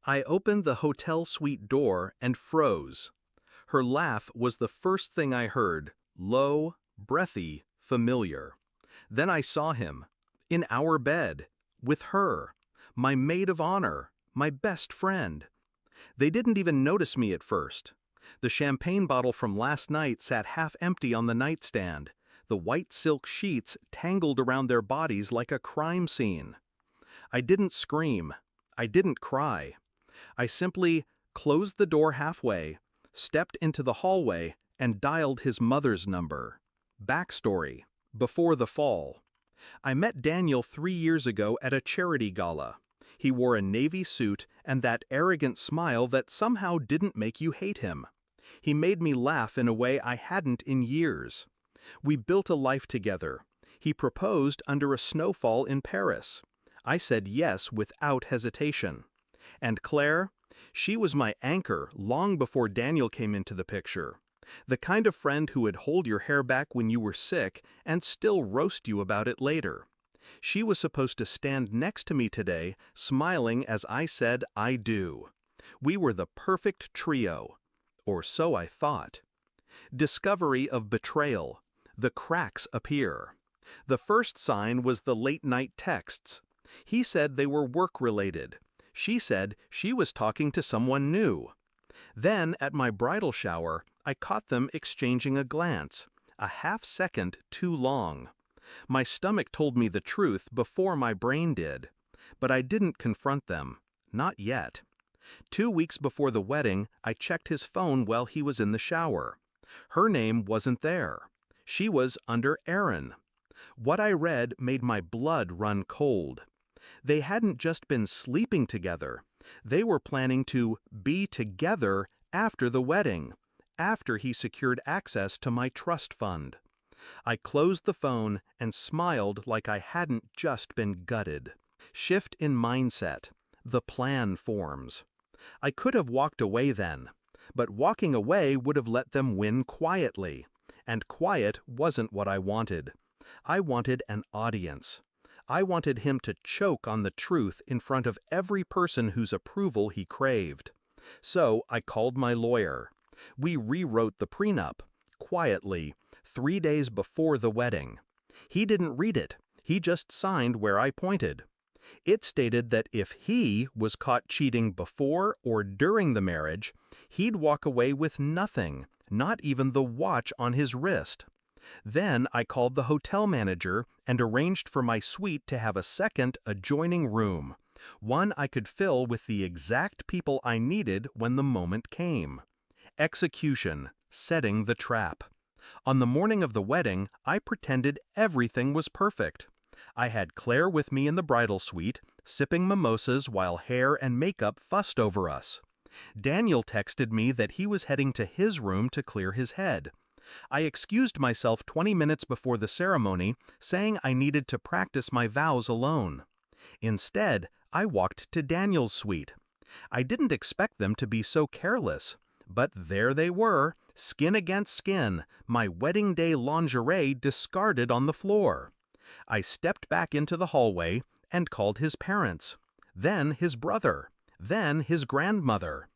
I opened the hotel suite door and froze. Her laugh was the first thing I heard, low, breathy, familiar. Then I saw him, in our bed, with her, my maid of honor, my best friend. They didn't even notice me at first. The champagne bottle from last night sat half empty on the nightstand, the white silk sheets tangled around their bodies like a crime scene. I didn't scream. I didn't cry. I simply closed the door halfway, stepped into the hallway, and dialed his mother's number. Backstory: before the fall. I met Daniel 3 years ago at a charity gala. He wore a navy suit and that arrogant smile that somehow didn't make you hate him. He made me laugh in a way I hadn't in years. We built a life together. He proposed under a snowfall in Paris. I said yes without hesitation. And Claire? She was my anchor long before Daniel came into the picture. The kind of friend who would hold your hair back when you were sick and still roast you about it later. She was supposed to stand next to me today, smiling as I said I do. We were the perfect trio. Or so I thought. Discovery of betrayal. The cracks appear. The first sign was the late-night texts. He said they were work-related. She said she was talking to someone new. Then, at my bridal shower, I caught them exchanging a glance, a half-second too long. My stomach told me the truth before my brain did. But I didn't confront them. Not yet. 2 weeks before the wedding, I checked his phone while he was in the shower. Her name wasn't there. She was under Aaron. What I read made my blood run cold. They hadn't just been sleeping together. They were planning to be together after the wedding, after he secured access to my trust fund. I closed the phone and smiled like I hadn't just been gutted. Shift in mindset. The plan forms. I could have walked away then, but walking away would have let them win quietly. And quiet wasn't what I wanted. I wanted an audience. I wanted him to choke on the truth in front of every person whose approval he craved. So I called my lawyer. We rewrote the prenup, quietly, 3 days before the wedding. He didn't read it. He just signed where I pointed. It stated that if he was caught cheating before or during the marriage, he'd walk away with nothing, not even the watch on his wrist. Then I called the hotel manager and arranged for my suite to have a second adjoining room, one I could fill with the exact people I needed when the moment came. Execution, setting the trap. On the morning of the wedding, I pretended everything was perfect. I had Claire with me in the bridal suite, sipping mimosas while hair and makeup fussed over us. Daniel texted me that he was heading to his room to clear his head. I excused myself 20 minutes before the ceremony, saying I needed to practice my vows alone. Instead, I walked to Daniel's suite. I didn't expect them to be so careless, but there they were, skin against skin, my wedding day lingerie discarded on the floor. I stepped back into the hallway and called his parents, then his brother, then his grandmother.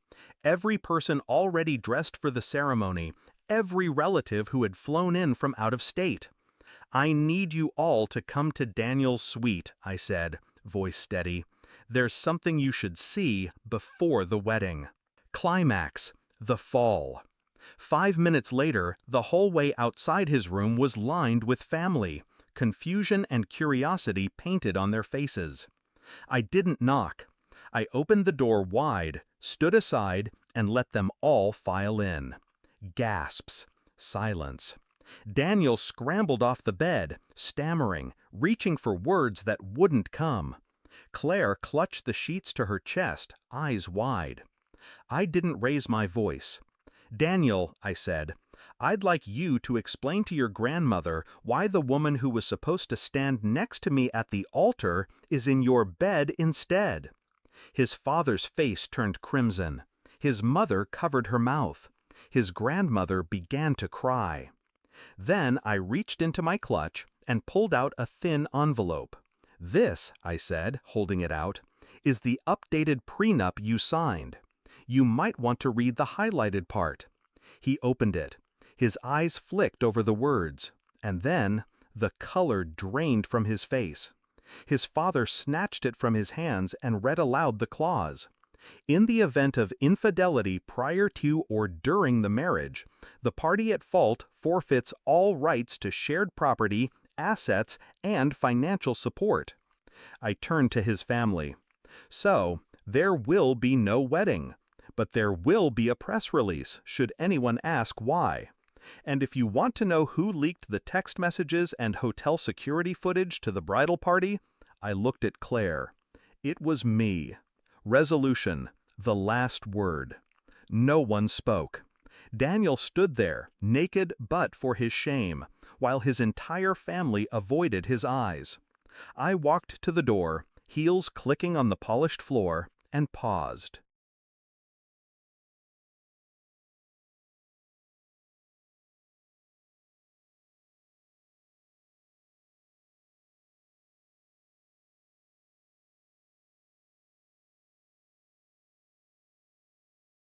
Every person already dressed for the ceremony, every relative who had flown in from out of state. I need you all to come to Daniel's suite, I said, voice steady. There's something you should see before the wedding. Climax, the fall. 5 minutes later, the hallway outside his room was lined with family, confusion and curiosity painted on their faces. I didn't knock. I opened the door wide, stood aside, and let them all file in. Gasps. Silence. Daniel scrambled off the bed, stammering, reaching for words that wouldn't come. Claire clutched the sheets to her chest, eyes wide. I didn't raise my voice. Daniel, I said, I'd like you to explain to your grandmother why the woman who was supposed to stand next to me at the altar is in your bed instead. His father's face turned crimson. His mother covered her mouth. His grandmother began to cry. Then I reached into my clutch and pulled out a thin envelope. This, I said, holding it out, is the updated prenup you signed. You might want to read the highlighted part." He opened it. His eyes flicked over the words, and then the color drained from his face. His father snatched it from his hands and read aloud the clause. In the event of infidelity prior to or during the marriage, the party at fault forfeits all rights to shared property, assets, and financial support. I turned to his family. "So, there will be no wedding, but there will be a press release, should anyone ask why. And if you want to know who leaked the text messages and hotel security footage to the bridal party," I looked at Claire. "It was me." Resolution, the last word. No one spoke. Daniel stood there, naked but for his shame, while his entire family avoided his eyes. I walked to the door, heels clicking on the polished floor, and paused.